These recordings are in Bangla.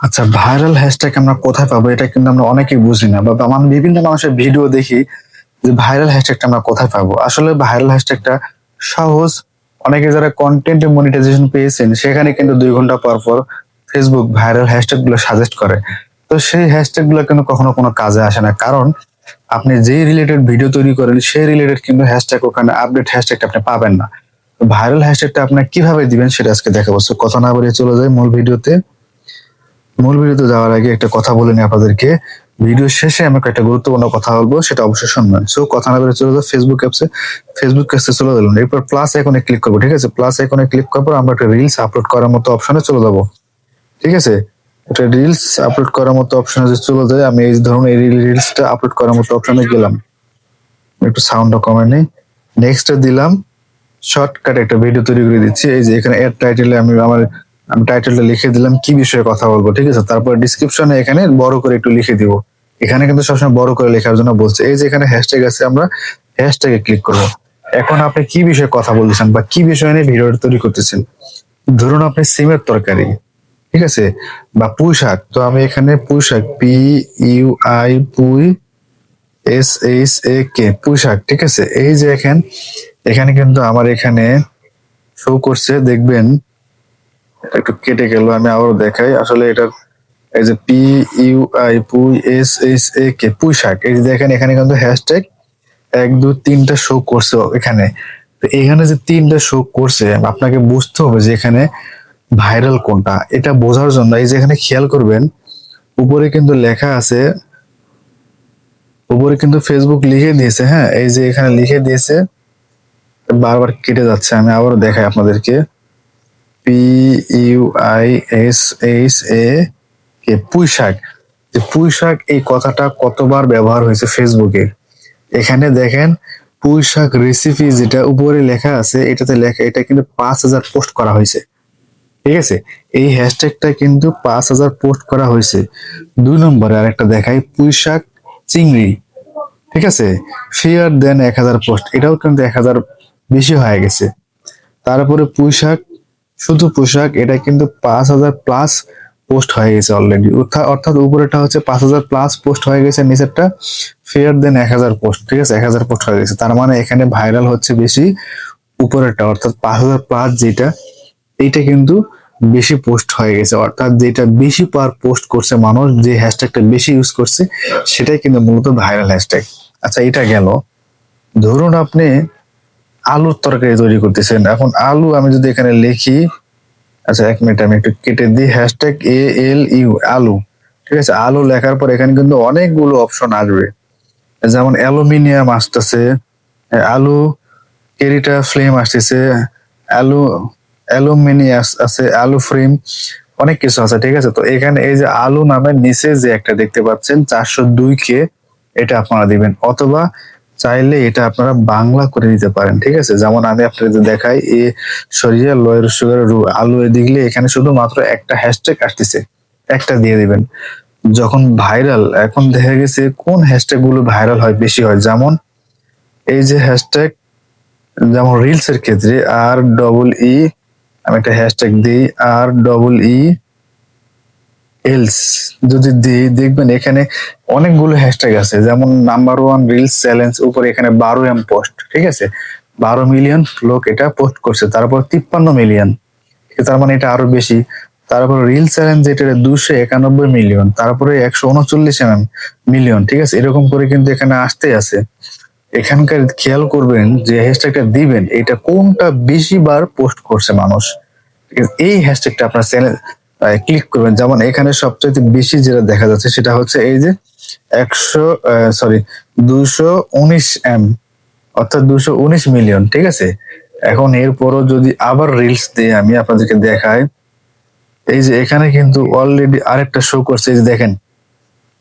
আচ্ছা, ভাইরাল হ্যাশট্যাগ আমরা কোথায় পাবো এটা কিন্তু আমরা অনেকেই বুঝি না, বা আমরা বিভিন্ন মানুষের ভিডিও দেখি যে ভাইরাল হ্যাশট্যাগটা আমরা কোথায় পাবো। আসলে ভাইরাল হ্যাশট্যাগটা সহজ। অনেকে যারা কন্টেন্ট মনিটাইজেশন পেয়েছেন সেখানে কিন্তু 2 ঘন্টা পর পর ফেসবুক ভাইরাল হ্যাশট্যাগ গুলো সাজেস্ট করে। তো সেই হ্যাশট্যাগ গুলো কিন্তু কখনো কোনো কাজে আসে না, কারণ আপনি যে রিলেটেড ভিডিও তৈরি করেন সেই রিলেটেড কিন্তু হ্যাশট্যাগ ওখানে আপডেট হ্যাশট্যাগটা আপনি পাবেন না। ভাইরাল হ্যাশট্যাগটা আপনি কিভাবে দিবেন সেটা আজকে দেখাবো। So, কথা না বাড়িয়ে চলে যায় মূল ভিডিওতে যাওয়ার আগে একটা কথা বলে নিই আপনাদেরকে। ভিডিও শেষে আমি একটা গুরুত্বপূর্ণ কথা বলবো, সেটা অবশ্যই শুনবেন। সো কথা না বলে চলে যাও ফেসবুক অ্যাপসে চলে গেলাম, এরপর প্লাস আইকনে ক্লিক করবো। ঠিক আছে, প্লাস আইকনে ক্লিক করার পর আমরা একটা রিলস আপলোড করার মতো অপশনে চলে যাবো। ঠিক আছে, একটা রিলস আপলোড করার মতো অপশনে যে চলে যায়, আমি এই ধরুন এই রিলসটা আপলোড করার মতো অপশনে গেলাম। একটু সাউন্ডটা কমে নেই, নেক্সট দিলাম। শর্টকাট একটা ভিডিও তৈরি করে দিচ্ছি। এই যে এখানে এর টাইটেলে আমি টাইটেলটা লিখে দিলাম কি বিষয়ে কথা বলবো। ঠিক আছে, তারপর ডিসক্রিপশনে এখানে বড় করে একটু লিখে দিব। এখানে কিন্তু সবসময় বড় করে লেখার জন্য বলছে। এই যে এখানে হ্যাশট্যাগ আছে, আমরা হ্যাশট্যাগে ক্লিক করব। এখন আপনি কি বিষয়ে কথা বলতেছেন বা কি বিষয় নিয়ে ভিডিওটা তৈরি করতেছেন। ধরুন আপনি সিমের তরকারি, ঠিক আছে, বা পুঁই শাক। তো আমি এখানে পুঁই শাক, PUI, পুঁই, SHAK, পুঁই শাক। ঠিক আছে, এই যে এখানে কিন্তু আমার এখানে শো করছে, দেখবেন একটু কেটে গেল, আমি আবারও দেখাই। আসলে এটা এই যে PUI, পুই, SHAK, পুঁই শাক, এই যে দেখেন এখানে কিন্তু হ্যাশট্যাগ 1 2 3টা শো করছে এখানে। তো এখানে যে 3টা শো করছে, আপনাকে বুঝতে হবে যে এখানে ভাইরাল কোনটা। এটা বোঝার জন্য এই যে এখানে খেয়াল করবেন, উপরে কিন্তু লেখা আছে, উপরে কিন্তু ফেসবুক লিখে দিয়েছে। হ্যাঁ, এই যে এখানে লিখে দিয়েছে, বারবার কেটে যাচ্ছে, আমি আবারও দেখাই আপনাদেরকে। PUISHA, পুঁই শাক। যে পুঁই শাক এই কথাটা কতবার ব্যবহার হয়েছে ফেসবুকে। এখানে দেখেন পুঁই শাক রেসিপি যেটা উপরে লেখা আছে, এটাতে লেখা, এটা কিন্তু 5,000 পোস্ট করা হয়েছে। ঠিক আছে, এই হ্যাশট্যাগটা কিন্তু 5,000 পোস্ট করা হয়েছে। 2 নম্বরে আরেকটা দেখাই, পুঁই শাক চিংড়ি। ঠিক আছে, ফিয়ার দেন 1,000 পোস্ট, এটাও কিন্তু 1,000 বেশি হয়ে গেছে। তারপরে পুঁই শাক, শুধু পোশাক, এটা কিন্তু 5,000 প্লাস পোস্ট হয়ে গেছে অলরেডি। অর্থাৎ উপরেটা হচ্ছে 5,000 প্লাস পোস্ট হয়ে গেছে, নিচেরটা ফেয়ার দেন 1,000 পোস্ট। ঠিক আছে, 1,000 পোস্ট হয়ে গেছে, তার মানে এখানে ভাইরাল হচ্ছে বেশি উপরেরটা, অর্থাৎ 5,000 প্লাস যেটা, এইটা কিন্তু বেশি পোস্ট হয়ে গেছে। অর্থাৎ যেটা বেশি পার পোস্ট করছে মানুষ, যে হ্যাশট্যাগটা বেশি ইউজ করছে, সেটাই কিন্তু মূলত ভাইরাল হ্যাশট্যাগ। আচ্ছা, এটা গেল। ধরুন আপনি আলুর তরকারি তৈরি করতেছেন। এখন আলু আমি যদি এখানে লিখি, আচ্ছা 1 মিনিট আমি একটু কেটে দিই, হ্যাশট্যাগ ALU, আলু। ঠিক আছে, আলু লেখার পর এখানে কিন্তু অনেকগুলো অপশন আসবে, যেমন অ্যালুমিনিয়াম আসতেছে, আলু কেরিটা ফ্লেম আসতেছে, আলু অ্যালুমিনিয়াস আছে, আলু ফ্রেম, অনেক কিছু আছে। ঠিক আছে, তো এখানে এই যে আলু নামের নিচে যে একটা দেখতে পাচ্ছেন 402K, এটা আপনারা দিবেন, অথবা চাইলে এটা আপনারা বাংলা করে দিতে পারেন। ঠিক আছে, যেমন আমি আপনাদের দেখাই, সরিয়া লয়ের সুগার আলু দিলে এখানে শুধুমাত্র একটা হ্যাশট্যাগ আসতেছে, একটা দিয়ে দিবেন। যখন ভাইরাল, এখন দেখা গেছে কোন হ্যাশট্যাগ গুলো ভাইরাল হয়, বেশি হয়, যেমন এই যে হ্যাশট্যাগ, যেমন রিলস এর ক্ষেত্রে REE, আমি একটা হ্যাশট্যাগ দিই REELS, যদি দিই দেখবেন এখানে অনেকগুলো হ্যাশট্যাগ আছে, যেমন নাম্বার 1 রিলস চ্যালেঞ্জ, উপরে এখানে 12M পোস্ট। ঠিক আছে, 12 মিলিয়ন লোক এটা পোস্ট করছে, তারপর 53 মিলিয়ন, তার মানে এটা আরো বেশি। তারপর রিল চ্যালেঞ্জ, যেটা 291 মিলিয়ন, তারপরে 139 মিলিয়ন। ঠিক আছে, এরকম করে কিন্তু এখানে আসতে আছে। এখানকার খেয়াল করবেন যে হ্যাশট্যাগটা দিবেন, এটা কোনটা বেশি বার পোস্ট করছে মানুষ, ঠিক আছে, এই হ্যাশট্যাগটা আপনার চ্যানেল ক্লিক করবেন। যেমন এখানে সবচেয়ে বেশি যেটা দেখা যাচ্ছে সেটা হচ্ছে এই যে 219M, অর্থাৎ 219 মিলিয়ন। ঠিক আছে, এখন এরপরও যদি আবার রিলস দিয়ে আমি আপনাদেরকে দেখাই, এই যে এখানে কিন্তু অলরেডি আরেকটা শো করছে, এই যে দেখেন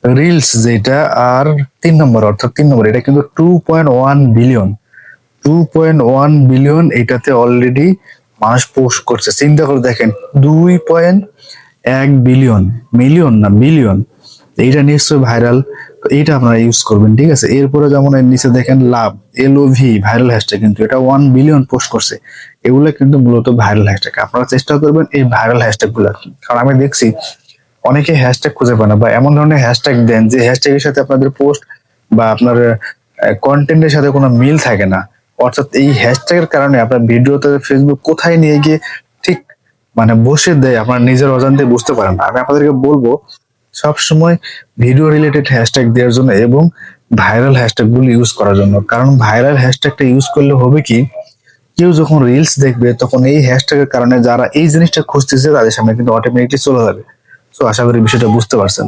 রিলস যেটা, আর 3 নম্বর, অর্থাৎ 3 নম্বর, এটা কিন্তু 2.1 বিলিয়ন, 2.1 বিলিয়ন এটাতে অলরেডি মানুষ পোস্ট করছে। চিন্তা করে দেখেন, 2.1 বিলিয়ন, মিলিয়ন না বিলিয়ন, এইটা নিশ্চয়ই ভাইরাল। এইটা আপনারা ইউজ করবেন। ঠিক আছে, এরপরে যেমন এর নিচে দেখেন লাভ, LOV, ভাইরাল হ্যাশট্যাগ, কিন্তু এটা 1 বিলিয়ন পোস্ট করছে। এগুলো কিন্তু মূলত ভাইরাল হ্যাশট্যাগ। আপনারা চেষ্টা করবেন এই ভাইরাল হ্যাশট্যাগ গুলা, কারণ আমি দেখছি অনেকে হ্যাশট্যাগ খুঁজে পায় না, বা এমন ধরনের হ্যাশট্যাগ দেন যে হ্যাশট্যাগের সাথে আপনাদের পোস্ট বা আপনার কন্টেন্টের সাথে কোনো মিল থাকে না। অর্থাৎ এই হ্যাশট্যাগের কারণে আপনার ভিডিওতে ফেসবুক কোথায় নিয়ে গিয়ে ঠিক মানে বসে দেয়, আপনার নিজের অজান্তে বুঝতে পারেন না। আমি আপনাদেরকে বলবো সবসময় ভিডিও রিলেটেড হ্যাশট্যাগ দেওয়ার জন্য এবং ভাইরাল হ্যাশট্যাগ গুলো ইউজ করার জন্য। কারণ ভাইরাল হ্যাশট্যাগটা ইউজ করলে হবে কি, কেউ যখন রিলস দেখবে তখন এই হ্যাশট্যাগের কারণে যারা এই জিনিসটা খুঁজতেছে তাদের সামনে কিন্তু অটোমেটিকলি চলে যাবে। তো আশা করি বিষয়টা বুঝতে পারছেন।